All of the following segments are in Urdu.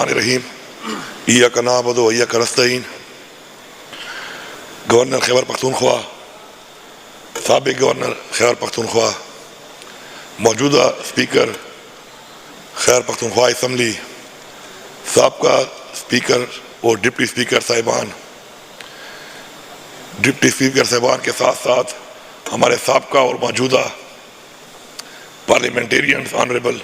الرحمن الرحیم ایاک نعبد و ایاک نستعین گورنر خیبر پختونخوا، سابق گورنر خیبر پختونخوا، موجودہ اسپیکر خیبر پختونخوا اسمبلی، سابقہ اسپیکر اور ڈپٹی اسپیکر صاحبان، ڈپٹی اسپیکر صاحبان کے ساتھ ساتھ ہمارے سابقہ اور موجودہ پارلیمنٹیرینز آنریبل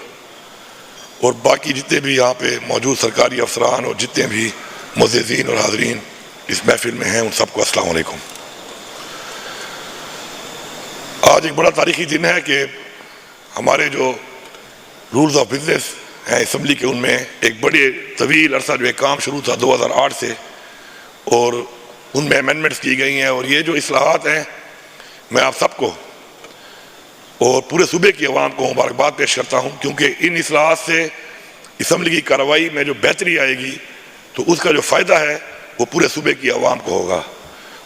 اور باقی جتنے بھی یہاں پہ موجود سرکاری افسران اور جتنے بھی معززین اور حاضرین اس محفل میں ہیں، ان سب کو السلام علیکم۔ آج ایک بڑا تاریخی دن ہے کہ ہمارے جو رولز آف بزنس ہیں اسمبلی کے، ان میں ایک بڑے طویل عرصہ جو ایک کام شروع تھا 2008 سے، اور ان میں امینڈمنٹس کی گئی ہیں، اور یہ جو اصلاحات ہیں میں آپ سب کو اور پورے صوبے کی عوام کو مبارکباد پیش کرتا ہوں، کیونکہ ان اصلاحات سے اسمبلی کی کارروائی میں جو بہتری آئے گی تو اس کا جو فائدہ ہے وہ پورے صوبے کی عوام کو ہوگا۔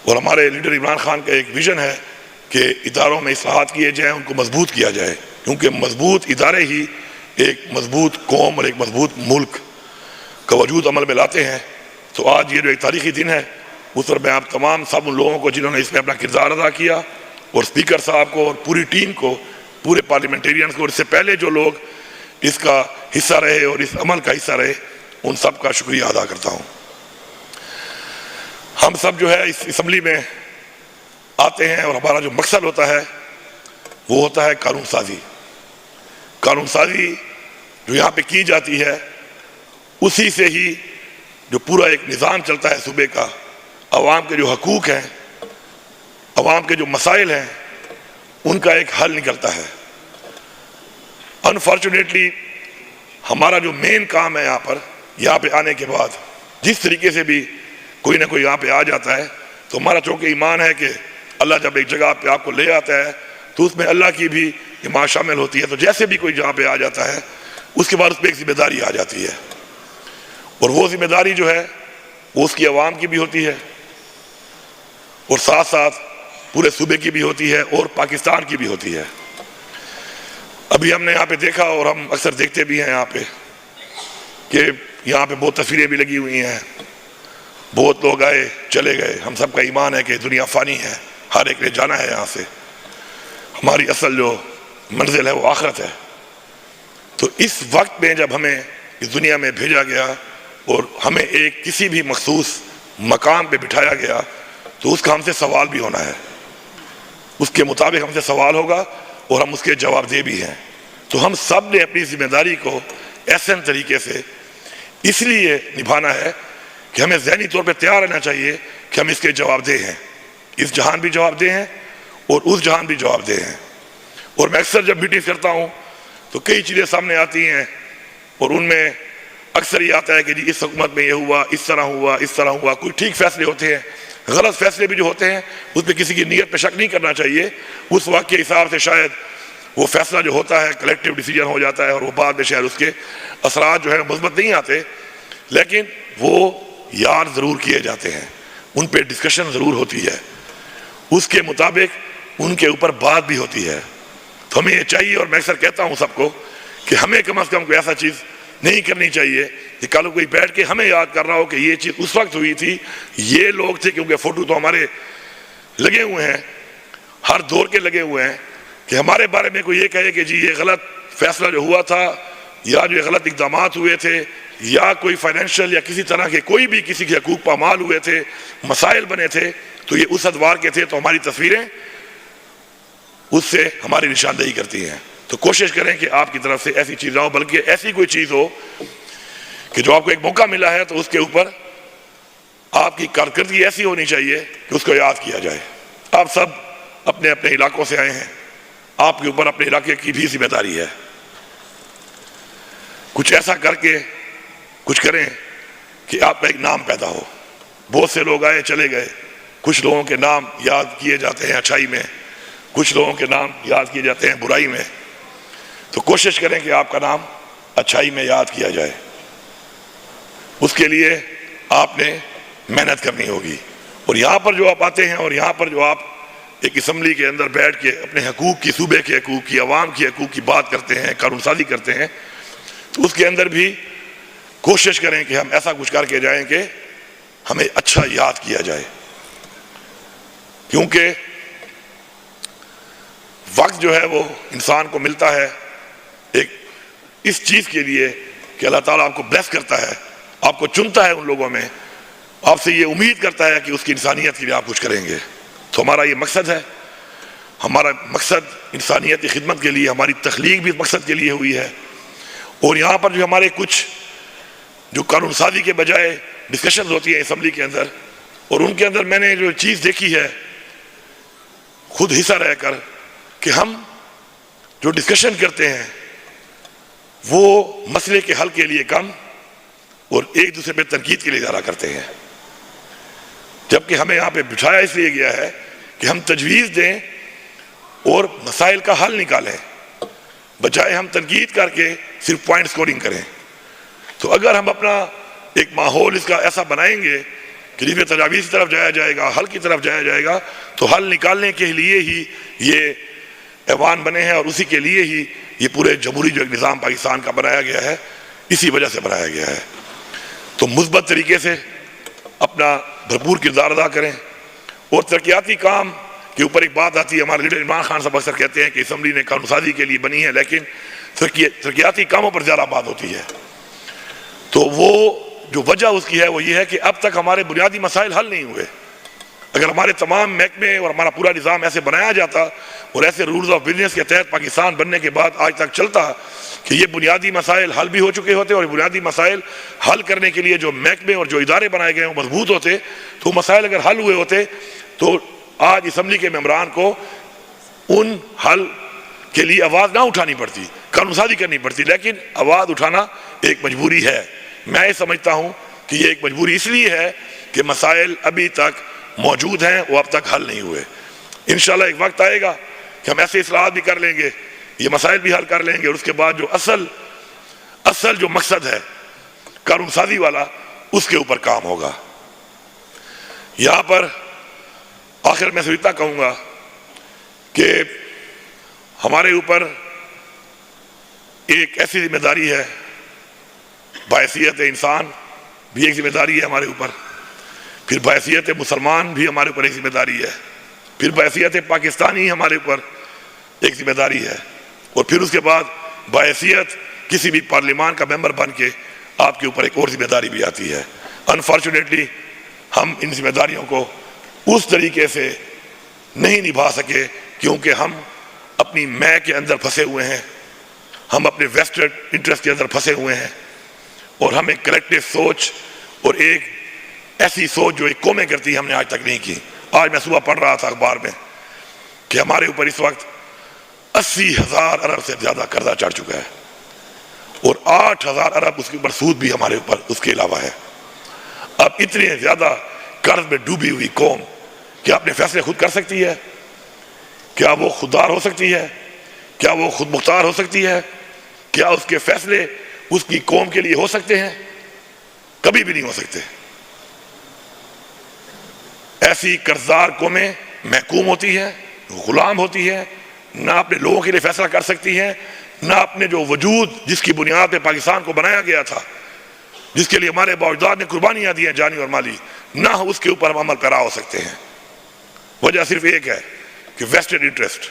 اور ہمارے لیڈر عمران خان کا ایک ویژن ہے کہ اداروں میں اصلاحات کیے جائیں، ان کو مضبوط کیا جائے، کیونکہ مضبوط ادارے ہی ایک مضبوط قوم اور ایک مضبوط ملک کا وجود عمل میں لاتے ہیں۔ تو آج یہ جو ایک تاریخی دن ہے، اس پر میں آپ تمام سب ان لوگوں کو جنہوں نے اس میں اپنا کردار ادا کیا، اور اسپیکر صاحب کو اور پوری ٹیم کو، پورے پارلیمنٹیرینز کو، اور اس سے پہلے جو لوگ اس کا حصہ رہے اور اس عمل کا حصہ رہے، ان سب کا شکریہ ادا کرتا ہوں۔ ہم سب جو ہے اس اسمبلی میں آتے ہیں اور ہمارا جو مقصد ہوتا ہے وہ ہوتا ہے قانون سازی۔ قانون سازی جو یہاں پہ کی جاتی ہے، اسی سے ہی جو پورا ایک نظام چلتا ہے صوبے کا، عوام کے جو حقوق ہیں، عوام کے جو مسائل ہیں، ان کا ایک حل نکلتا ہے۔ انفارچونیٹلی ہمارا جو مین کام ہے یہاں پہ آنے کے بعد، جس طریقے سے بھی کوئی نہ کوئی یہاں پہ آ جاتا ہے، تو ہمارا چونکہ ایمان ہے کہ اللہ جب ایک جگہ پہ آپ کو لے آتا ہے تو اس میں اللہ کی بھی حمایت شامل ہوتی ہے۔ تو جیسے بھی کوئی جہاں پہ آ جاتا ہے، اس کے بعد اس پہ ایک ذمہ داری آ جاتی ہے، اور وہ ذمہ داری جو ہے وہ اس کی عوام کی بھی ہوتی ہے، اور ساتھ ساتھ پورے صوبے کی بھی ہوتی ہے، اور پاکستان کی بھی ہوتی ہے۔ ابھی ہم نے یہاں پہ دیکھا، اور ہم اکثر دیکھتے بھی ہیں یہاں پہ، کہ یہاں پہ بہت تصویریں بھی لگی ہوئی ہیں، بہت لوگ آئے چلے گئے۔ ہم سب کا ایمان ہے کہ دنیا فانی ہے، ہر ایک نے جانا ہے یہاں سے، ہماری اصل جو منزل ہے وہ آخرت ہے۔ تو اس وقت میں جب ہمیں اس دنیا میں بھیجا گیا اور ہمیں ایک کسی بھی مخصوص مقام پہ بٹھایا گیا، تو اس کا ہم سے سوال بھی ہونا ہے، اس کے مطابق ہم سے سوال ہوگا اور ہم اس کے جواب دہ بھی ہیں۔ تو ہم سب نے اپنی ذمہ داری کو احسن طریقے سے اس لیے نبھانا ہے کہ ہمیں ذہنی طور پہ تیار رہنا چاہیے کہ ہم اس کے جواب دہ ہیں، اس جہان بھی جواب دہ ہیں اور اس جہان بھی جواب دہ ہیں۔ اور میں اکثر جب میٹنگ کرتا ہوں تو کئی چیزیں سامنے آتی ہیں، اور ان میں اکثر یہ آتا ہے کہ جی اس حکومت میں یہ ہوا، اس طرح ہوا، اس طرح ہوا۔ کوئی ٹھیک فیصلے ہوتے ہیں، غلط فیصلے بھی جو ہوتے ہیں اس پہ کسی کی نیت پہ شک نہیں کرنا چاہیے۔ اس وقت کے حساب سے شاید وہ فیصلہ جو ہوتا ہے کلیکٹیو ڈیسیجن ہو جاتا ہے، اور وہ بعد میں شاید اس کے اثرات جو ہے مثبت نہیں آتے، لیکن وہ یاد ضرور کیے جاتے ہیں، ان پہ ڈسکشن ضرور ہوتی ہے، اس کے مطابق ان کے اوپر بات بھی ہوتی ہے۔ تو ہمیں یہ چاہیے، اور میں اکثر کہتا ہوں سب کو کہ ہمیں کم از کم کوئی ایسا چیز نہیں کرنی چاہیے کہ کل کوئی بیٹھ کے ہمیں یاد کر رہا ہو کہ یہ چیز اس وقت ہوئی تھی، یہ لوگ تھے، کیونکہ فوٹو تو ہمارے لگے ہوئے ہیں، ہر دور کے لگے ہوئے ہیں، کہ ہمارے بارے میں کوئی یہ کہے کہ جی یہ غلط فیصلہ جو ہوا تھا، یا جو غلط اقدامات ہوئے تھے، یا کوئی فائنینشیل یا کسی طرح کے کوئی بھی کسی کے حقوق پامال ہوئے تھے، مسائل بنے تھے، تو یہ اس ادوار کے تھے، تو ہماری تصویریں اس سے ہماری نشاندہی کرتی ہیں۔ تو کوشش کریں کہ آپ کی طرف سے ایسی چیز نہ ہو، بلکہ ایسی کوئی چیز ہو کہ جو آپ کو ایک موقع ملا ہے تو اس کے اوپر آپ کی کارکردگی ایسی ہونی چاہیے کہ اس کو یاد کیا جائے۔ آپ سب اپنے اپنے علاقوں سے آئے ہیں، آپ کے اوپر اپنے علاقے کی بھی ذمہ داری ہے، کچھ ایسا کر کے کچھ کریں کہ آپ کا ایک نام پیدا ہو۔ بہت سے لوگ آئے چلے گئے، کچھ لوگوں کے نام یاد کیے جاتے ہیں اچھائی میں، کچھ لوگوں کے نام یاد کیے جاتے ہیں برائی میں۔ تو کوشش کریں کہ آپ کا نام اچھائی میں یاد کیا جائے، اس کے لیے آپ نے محنت کرنی ہوگی۔ اور یہاں پر جو آپ آتے ہیں، اور یہاں پر جو آپ ایک اسمبلی کے اندر بیٹھ کے اپنے حقوق کی، صوبے کے حقوق کی، عوام کی حقوق کی بات کرتے ہیں، قانون سازی کرتے ہیں، تو اس کے اندر بھی کوشش کریں کہ ہم ایسا کچھ کر کے جائیں کہ ہمیں اچھا یاد کیا جائے، کیونکہ وقت جو ہے وہ انسان کو ملتا ہے ایک اس چیز کے لیے کہ اللہ تعالیٰ آپ کو بلیس کرتا ہے، آپ کو چنتا ہے ان لوگوں میں، آپ سے یہ امید کرتا ہے کہ اس کی انسانیت کے لیے آپ کچھ کریں گے۔ تو ہمارا یہ مقصد ہے، ہمارا مقصد انسانیت کی خدمت کے لیے، ہماری تخلیق بھی اس مقصد کے لیے ہوئی ہے۔ اور یہاں پر جو ہمارے کچھ جو قانون سازی کے بجائے ڈسکشنز ہوتی ہیں اسمبلی کے اندر، اور ان کے اندر میں نے جو چیز دیکھی ہے خود حصہ رہ کر کہ ہم جو ڈسکشن کرتے ہیں وہ مسئلے کے حل کے لیے کم اور ایک دوسرے پہ تنقید کے لیے زیادہ کرتے ہیں، جبکہ ہمیں یہاں پہ بٹھایا اس لیے گیا ہے کہ ہم تجویز دیں اور مسائل کا حل نکالیں، بجائے ہم تنقید کر کے صرف پوائنٹ سکورنگ کریں۔ تو اگر ہم اپنا ایک ماحول اس کا ایسا بنائیں گے کہ جس میں تجاویز کی طرف جایا جائے گا، حل کی طرف جایا جائے گا، تو حل نکالنے کے لیے ہی یہ ایوان بنے ہیں، اور اسی کے لیے ہی یہ پورے جمہوری جو ایک نظام پاکستان کا بنایا گیا ہے، اسی وجہ سے بنایا گیا ہے۔ تو مثبت طریقے سے اپنا بھرپور کردار ادا کریں، اور ترقیاتی کام کے اوپر ایک بات آتی ہے، ہمارے لیڈر عمران خان صاحب اکثر کہتے ہیں کہ اسمبلی نے قانون سازی کے لیے بنی ہے، لیکن ترقیاتی کاموں پر زیادہ بات ہوتی ہے۔ تو وہ جو وجہ اس کی ہے وہ یہ ہے کہ اب تک ہمارے بنیادی مسائل حل نہیں ہوئے۔ اگر ہمارے تمام محکمے اور ہمارا پورا نظام ایسے بنایا جاتا اور ایسے رولز آف بزنس کے تحت پاکستان بننے کے بعد آج تک چلتا کہ یہ بنیادی مسائل حل بھی ہو چکے ہوتے، اور بنیادی مسائل حل کرنے کے لیے جو محکمے اور جو ادارے بنائے گئے ہیں وہ مضبوط ہوتے، تو مسائل اگر حل ہوئے ہوتے تو آج اسمبلی کے ممبران کو ان حل کے لیے آواز نہ اٹھانی پڑتی، قانون سازی کرنی پڑتی، لیکن آواز اٹھانا ایک مجبوری ہے۔ میں یہ سمجھتا ہوں کہ یہ ایک مجبوری اس لیے ہے کہ مسائل ابھی تک موجود ہیں، وہ اب تک حل نہیں ہوئے۔ انشاءاللہ ایک وقت آئے گا کہ ہم ایسے اصلاحات بھی کر لیں گے، یہ مسائل بھی حل کر لیں گے، اور اس کے بعد جو اصل جو مقصد ہے قانون سازی والا، اس کے اوپر کام ہوگا۔ یہاں پر آخر میں اتنا کہوں گا کہ ہمارے اوپر ایک ایسی ذمہ داری ہے، بحیثیت انسان بھی ایک ذمہ داری ہے ہمارے اوپر، پھر بحیثیت مسلمان بھی ہمارے اوپر ایک ذمہ داری ہے، پھر بحیثیت پاکستانی ہمارے اوپر ایک ذمہ داری ہے، اور پھر اس کے بعد بحیثیت کسی بھی پارلیمان کا ممبر بن کے آپ کے اوپر ایک اور ذمہ داری بھی آتی ہے۔ انفارچونیٹلی ہم ان ذمہ داریوں کو اس طریقے سے نہیں نبھا سکے، کیونکہ ہم اپنی میں کے اندر پھنسے ہوئے ہیں، ہم اپنے ویسٹڈ انٹرسٹ کے اندر پھنسے ہوئے ہیں، اور ہم ایک کلیکٹیو سوچ اور ایک ایسی سوچ جو ایک قومیں کرتی ہیں ہم نے آج تک نہیں کی۔ آج میں صبح پڑھ رہا تھا اخبار میں کہ ہمارے اوپر اس وقت 80,000 ارب سے زیادہ قرضہ چڑھ چکا ہے، اور 8,000 ارب اس کے اوپر سود بھی ہمارے اوپر اس کے علاوہ ہے۔ اب اتنے زیادہ قرض میں ڈوبی ہوئی قوم کیا اپنے فیصلے خود کر سکتی ہے؟ کیا وہ خوددار ہو سکتی ہے؟ کیا وہ خود مختار ہو سکتی ہے؟ کیا اس کے فیصلے اس کی قوم کے لیے ہو سکتے ہیں؟ کبھی بھی نہیں ہو سکتے۔ ایسی قرضدار قومیں محکوم ہوتی ہیں، غلام ہوتی ہیں، نہ اپنے لوگوں کے لیے فیصلہ کر سکتی ہیں، نہ اپنے جو وجود جس کی بنیاد پہ پاکستان کو بنایا گیا تھا، جس کے لیے ہمارے باوجداد نے قربانیاں دی ہیں جانی اور مالی، نہ اس کے اوپر ہم عمل پیرا ہو سکتے ہیں۔ وجہ صرف ایک ہے کہ ویسٹڈ انٹرسٹ،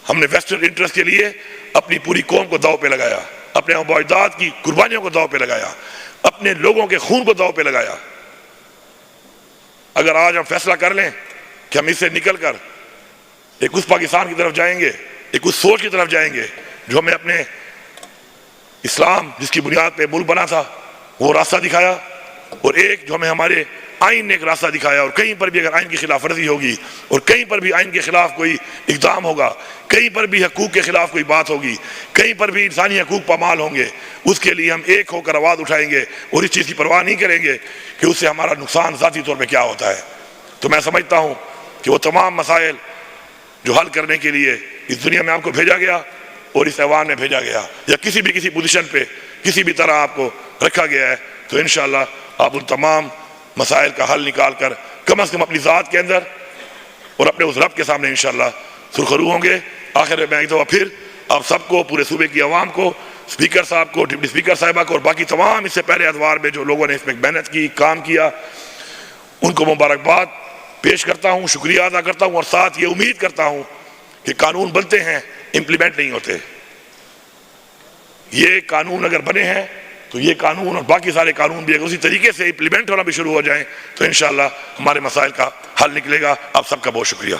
ہم نے ویسٹرن انٹرسٹ کے لیے اپنی پوری قوم کو داؤ پہ لگایا، اپنے باوجداد کی قربانیوں کو داؤ پہ لگایا، اپنے لوگوں کے خون کو داؤ پہ لگایا۔ اگر آج ہم فیصلہ کر لیں کہ ہم اس سے نکل کر ایک اس پاکستان کی طرف جائیں گے، ایک اس سوچ کی طرف جائیں گے جو ہمیں اپنے اسلام جس کی بنیاد پہ ملک بنا تھا وہ راستہ دکھایا، اور ایک جو ہمیں ہمارے آئین نے ایک راستہ دکھایا، اور کہیں پر بھی اگر آئین کی خلاف ورزی ہوگی، اور کہیں پر بھی آئین کے خلاف کوئی اقدام ہوگا، کہیں پر بھی حقوق کے خلاف کوئی بات ہوگی، کہیں پر بھی انسانی حقوق پامال ہوں گے، اس کے لیے ہم ایک ہو کر آواز اٹھائیں گے، اور اس چیز کی پرواہ نہیں کریں گے کہ اس سے ہمارا نقصان ذاتی طور پہ کیا ہوتا ہے۔ تو میں سمجھتا ہوں کہ وہ تمام مسائل جو حل کرنے کے لیے اس دنیا میں آپ کو بھیجا گیا اور اس ایوان میں بھیجا گیا، یا کسی پوزیشن پہ کسی بھی طرح آپ کو رکھا گیا ہے، تو انشاءاللہ آپ ان تمام مسائل کا حل نکال کر کم از کم اپنی ذات کے اندر اور اپنے اس رب کے سامنے انشاءاللہ سرخرو ہوں گے۔ آخر میں ایک دفعہ پھر آپ سب کو، پورے صوبے کی عوام کو اسپیکر صاحب کو، ڈپٹی اسپیکر صاحبہ کو، اور باقی تمام اس سے پہلے ادوار میں جو لوگوں نے اس میں محنت کی، کام کیا، ان کو مبارکباد پیش کرتا ہوں، شکریہ ادا کرتا ہوں، اور ساتھ یہ امید کرتا ہوں کہ قانون بنتے ہیں، امپلیمنٹ نہیں ہوتے۔ یہ قانون اگر بنے ہیں تو یہ قانون اور باقی سارے قانون بھی اگر اسی طریقے سے امپلیمنٹ ہونا بھی شروع ہو جائیں تو انشاءاللہ ہمارے مسائل کا حل نکلے گا۔ آپ سب کا بہت شکریہ۔